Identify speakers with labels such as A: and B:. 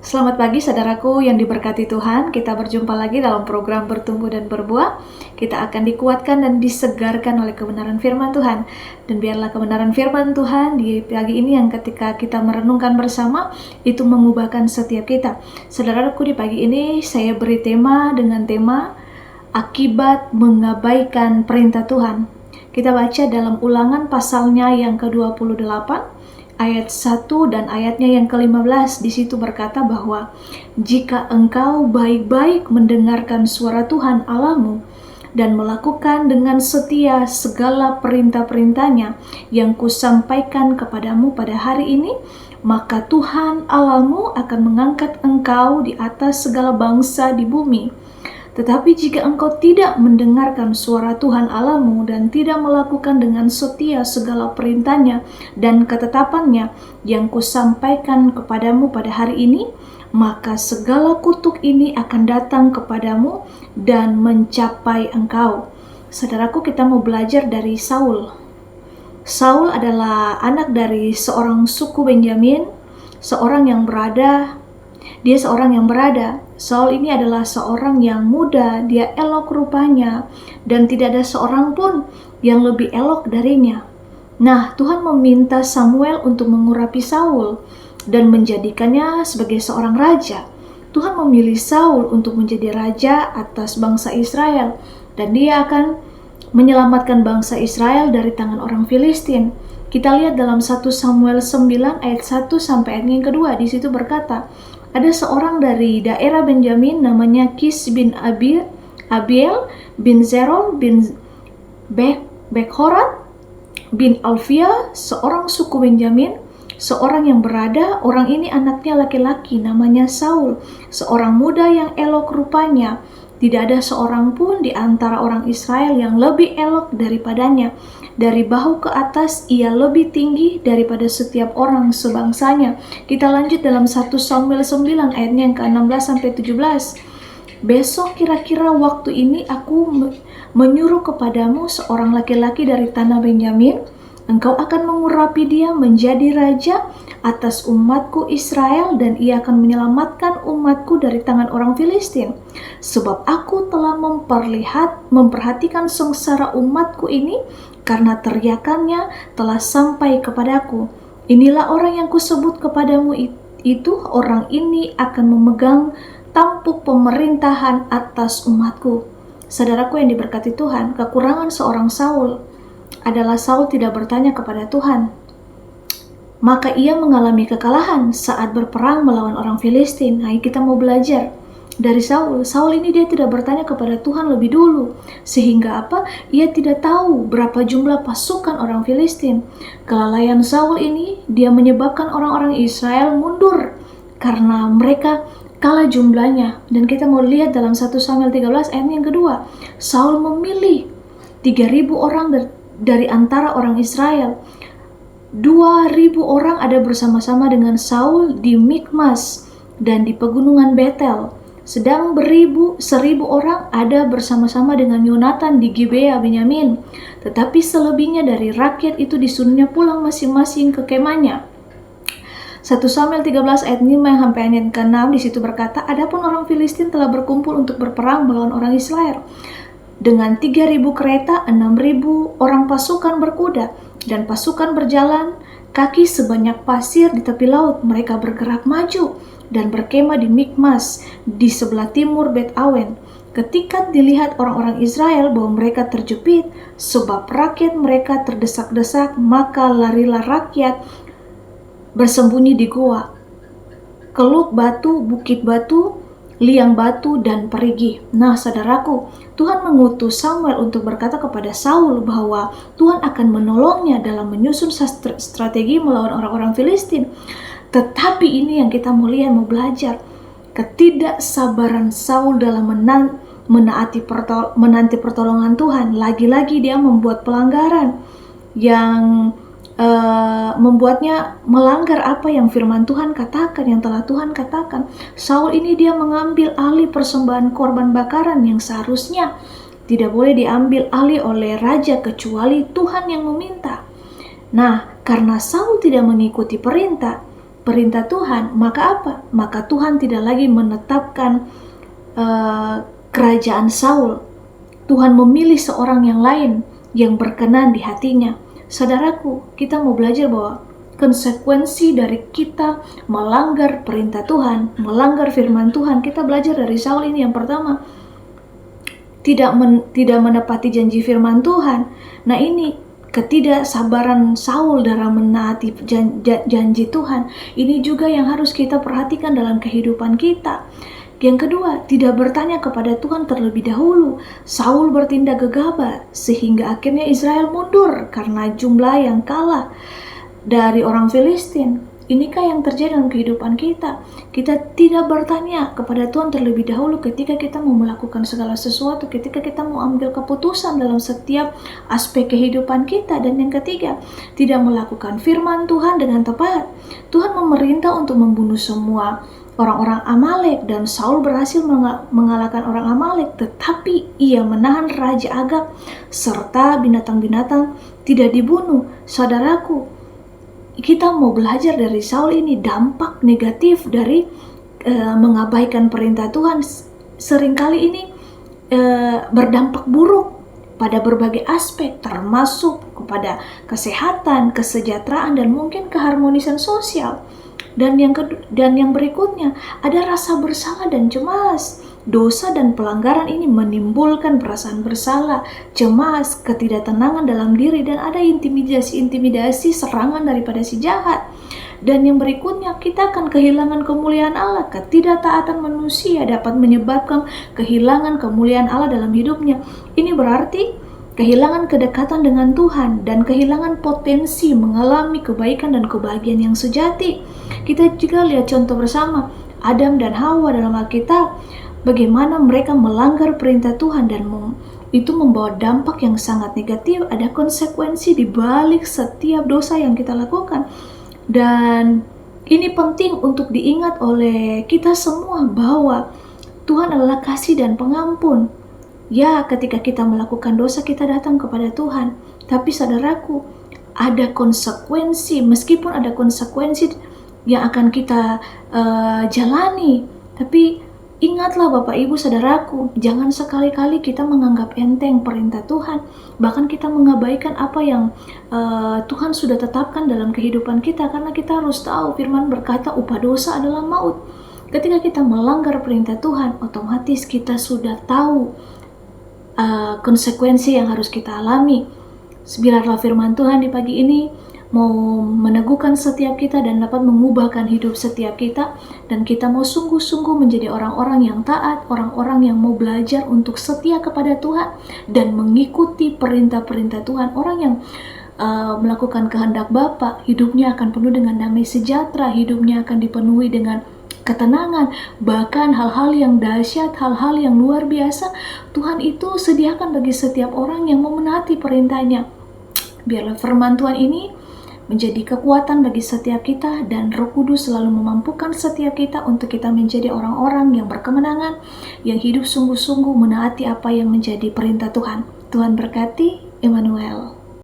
A: Selamat pagi saudaraku yang diberkati Tuhan. Kita berjumpa lagi dalam program Bertumbuh dan Berbuah. Kita akan dikuatkan dan disegarkan oleh kebenaran firman Tuhan. Dan biarlah kebenaran firman Tuhan di pagi ini yang ketika kita merenungkan bersama, itu mengubahkan setiap kita. Saudaraku, di pagi ini saya beri tema dengan tema akibat mengabaikan perintah Tuhan. Kita baca dalam Ulangan pasalnya yang ke-28 ayat 1 dan ayatnya yang ke-15. Di situ berkata bahwa jika engkau baik-baik mendengarkan suara Tuhan Allahmu dan melakukan dengan setia segala perintah-perintahnya yang kusampaikan kepadamu pada hari ini, maka Tuhan Allahmu akan mengangkat engkau di atas segala bangsa di bumi. Tetapi jika engkau tidak mendengarkan suara Tuhan Allahmu dan tidak melakukan dengan setia segala perintahnya dan ketetapannya yang kusampaikan kepadamu pada hari ini, maka segala kutuk ini akan datang kepadamu dan mencapai engkau. Saudaraku, kita mau belajar dari Saul. Saul adalah anak dari seorang suku Benyamin, dia seorang yang berada. Saul ini adalah seorang yang muda, dia elok rupanya, dan tidak ada seorang pun yang lebih elok darinya. Nah, Tuhan meminta Samuel untuk mengurapi Saul dan menjadikannya sebagai seorang raja. Tuhan memilih Saul untuk menjadi raja atas bangsa Israel, dan dia akan menyelamatkan bangsa Israel dari tangan orang Filistin. Kita lihat dalam 1 Samuel 9 ayat 1 sampai ayat yang kedua. Di situ berkata, ada seorang dari daerah Benjamin namanya Kis bin Abiel bin Zerol bin Bekhorat bin Alfia, seorang suku Benjamin, seorang yang berada. Orang ini anaknya laki-laki namanya Saul, seorang muda yang elok rupanya. Tidak ada seorang pun di antara orang Israel yang lebih elok daripadanya. Dari bahu ke atas ia lebih tinggi daripada setiap orang sebangsanya. Kita lanjut dalam 1 Samuel 9 ayatnya yang ke-16 sampai 17. Besok kira-kira waktu ini aku menyuruh kepadamu seorang laki-laki dari tanah Benyamin. Engkau akan mengurapi dia menjadi raja atas umatku Israel, dan ia akan menyelamatkan umatku dari tangan orang Filistin. Sebab aku telah memperhatikan sengsara umatku ini, karena teriakannya telah sampai kepadaku. Inilah orang yang kusebut kepadamu itu, orang ini akan memegang tampuk pemerintahan atas umatku. Saudaraku yang diberkati Tuhan, kekurangan seorang Saul adalah Saul tidak bertanya kepada Tuhan. Maka ia mengalami kekalahan saat berperang melawan orang Filistin. Nah, kita mau belajar dari Saul. Saul ini dia tidak bertanya kepada Tuhan lebih dulu. Sehingga apa? Ia tidak tahu berapa jumlah pasukan orang Filistin. Kelalaian Saul ini dia menyebabkan orang-orang Israel mundur karena mereka kalah jumlahnya. Dan kita mau lihat dalam 1 Samuel 13 ayat yang kedua. Saul memilih 3.000 orang dari antara orang Israel. 2.000 orang ada bersama-sama dengan Saul di Mikmas dan di pegunungan Betel. Sedang 1.000 orang ada bersama-sama dengan Yonatan di Gibea Benyamin. Tetapi selebihnya dari rakyat itu disuruhnya pulang masing-masing ke kemahnya. 1 Samuel 13 ayat 5 sampai ayat ke-6 di situ berkata, adapun orang Filistin telah berkumpul untuk berperang melawan orang Israel. Dengan 3.000 kereta, 6.000 orang pasukan berkuda, dan pasukan berjalan kaki sebanyak pasir di tepi laut. Mereka bergerak maju dan berkemah di Mikmas di sebelah timur Bet Awen. Ketika dilihat orang-orang Israel bahwa mereka terjepit, sebab rakyat mereka terdesak-desak, maka larilah rakyat bersembunyi di goa, keluk batu, bukit batu, liang batu, dan perigi. Nah, saudaraku, Tuhan mengutus Samuel untuk berkata kepada Saul bahwa Tuhan akan menolongnya dalam menyusun strategi melawan orang-orang Filistin. Tetapi ini yang kita mau belajar. Ketidaksabaran Saul dalam menanti pertolongan Tuhan. Lagi-lagi dia membuat pelanggaran yang membuatnya melanggar apa yang firman Tuhan katakan, yang telah Tuhan katakan. Saul ini dia mengambil alih persembahan korban bakaran yang seharusnya tidak boleh diambil alih oleh raja kecuali Tuhan yang meminta. Nah, karena Saul tidak mengikuti perintah, perintah Tuhan, maka apa? Maka Tuhan tidak lagi menetapkan kerajaan Saul. Tuhan memilih seorang yang lain yang berkenan di hatinya. Saudaraku, kita mau belajar bahwa konsekuensi dari kita melanggar perintah Tuhan, melanggar firman Tuhan. Kita belajar dari Saul ini. Yang pertama, tidak menepati janji firman Tuhan. Nah, ini ketidaksabaran Saul dalam menaati janji Tuhan. Ini juga yang harus kita perhatikan dalam kehidupan kita. Yang kedua, tidak bertanya kepada Tuhan terlebih dahulu. Saul bertindak gegabah sehingga akhirnya Israel mundur karena jumlah yang kalah dari orang Filistin. Inikah yang terjadi dalam kehidupan kita? Kita tidak bertanya kepada Tuhan terlebih dahulu ketika kita mau melakukan segala sesuatu, ketika kita mau ambil keputusan dalam setiap aspek kehidupan kita. Dan yang ketiga, tidak melakukan firman Tuhan dengan tepat. Tuhan memerintah untuk membunuh semua orang-orang Amalek, dan Saul berhasil mengalahkan orang Amalek, tetapi ia menahan Raja Agag serta binatang-binatang tidak dibunuh. Saudaraku, kita mau belajar dari Saul ini. Dampak negatif dari mengabaikan perintah Tuhan seringkali ini berdampak buruk pada berbagai aspek, termasuk kepada kesehatan, kesejahteraan, dan mungkin keharmonisan sosial. Dan yang berikutnya, ada rasa bersalah dan cemas. Dosa dan pelanggaran ini menimbulkan perasaan bersalah, cemas, ketidaktenangan dalam diri, dan ada intimidasi, serangan daripada si jahat. Dan yang berikutnya, kita akan kehilangan kemuliaan Allah. Ketidaktaatan manusia dapat menyebabkan kehilangan kemuliaan Allah dalam hidupnya. Ini berarti kehilangan kedekatan dengan Tuhan dan kehilangan potensi mengalami kebaikan dan kebahagiaan yang sejati. Kita juga lihat contoh bersama Adam dan Hawa dalam Alkitab, bagaimana mereka melanggar perintah Tuhan dan itu membawa dampak yang sangat negatif. Ada konsekuensi di balik setiap dosa yang kita lakukan. Dan ini penting untuk diingat oleh kita semua bahwa Tuhan adalah kasih dan pengampun. Ya, ketika kita melakukan dosa, kita datang kepada Tuhan. Tapi saudaraku, ada konsekuensi. Meskipun ada konsekuensi yang akan kita jalani, tapi ingatlah Bapak Ibu saudaraku, jangan sekali-kali kita menganggap enteng perintah Tuhan. Bahkan kita mengabaikan apa yang Tuhan sudah tetapkan dalam kehidupan kita. Karena kita harus tahu, firman berkata upah dosa adalah maut. Ketika kita melanggar perintah Tuhan, otomatis kita sudah tahu konsekuensi yang harus kita alami. Biarlah firman Tuhan di pagi ini mau meneguhkan setiap kita dan dapat mengubahkan hidup setiap kita, dan kita mau sungguh-sungguh menjadi orang-orang yang taat, orang-orang yang mau belajar untuk setia kepada Tuhan dan mengikuti perintah-perintah Tuhan. Orang yang melakukan kehendak Bapa, hidupnya akan penuh dengan damai sejahtera, hidupnya akan dipenuhi dengan ketenangan, bahkan hal-hal yang dahsyat, hal-hal yang luar biasa Tuhan itu sediakan bagi setiap orang yang mau menaati perintahnya. Biarlah firman Tuhan ini menjadi kekuatan bagi setiap kita, dan Roh Kudus selalu memampukan setiap kita untuk kita menjadi orang-orang yang berkemenangan, yang hidup sungguh-sungguh menaati apa yang menjadi perintah Tuhan. Tuhan berkati. Emmanuel.